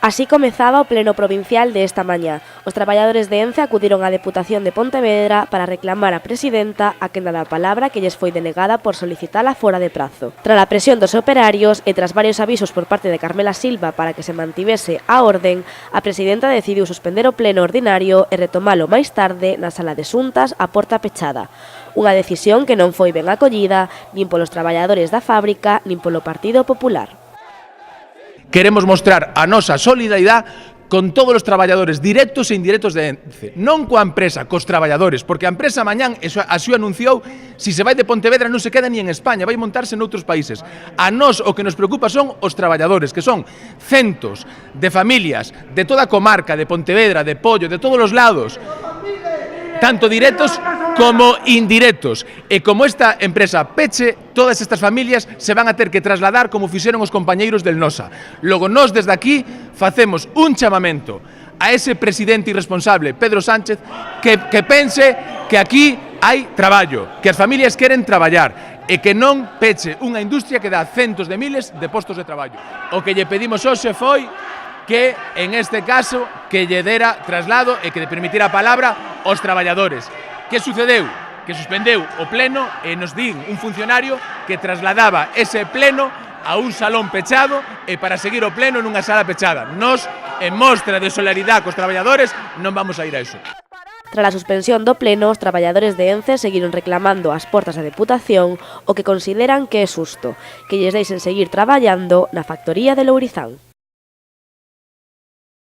Así comezaba o pleno provincial de esta mañá. Os traballadores de Ence acudiron á Deputación de Pontevedra para reclamar á presidenta a quenda da palabra que lles foi denegada por solicitala fora de prazo. Tras a presión dos operarios e tras varios avisos por parte de Carmela Silva para que se mantivese a orden, a presidenta decidiu suspender o pleno ordinario e retomalo máis tarde na sala de xuntas a porta pechada. Unha decisión que non foi ben acollida nin polos traballadores da fábrica nin polo Partido Popular. Queremos mostrar a nosa solidaridade con todos os traballadores directos e indirectos de Ence, non coa empresa, cos traballadores, porque a empresa mañán así o anunciou, si se vai de Pontevedra non se queda ni en España, vai montarse noutros países. A nós o que nos preocupa son os traballadores, que son centos de familias de toda a comarca, de Pontevedra, de Pollo, de todos os lados, tanto directos como indirectos. E como esta empresa peche, todas estas familias se van a ter que trasladar como fixeron os compañeiros del Nosa. Logo, nós desde aquí facemos un chamamento a ese presidente irresponsable, Pedro Sánchez, que pense que aquí hai traballo, que as familias queren traballar e que non peche unha industria que dá centos de miles de postos de traballo. O que lle pedimos hoxe foi que, en este caso, que lle dera traslado e que lle permitira a palabra aos traballadores. Que sucedeu? Que suspendeu o pleno e nos din un funcionario que trasladaba ese pleno a un salón pechado e para seguir o pleno nunha sala pechada. Nos, en mostra de solidaridade cos traballadores, non vamos a ir a iso. Tras a suspensión do pleno, os traballadores de Ence seguiron reclamando ás portas da Deputación o que consideran que é xusto, que lles deixen seguir traballando na factoría de Lourizán.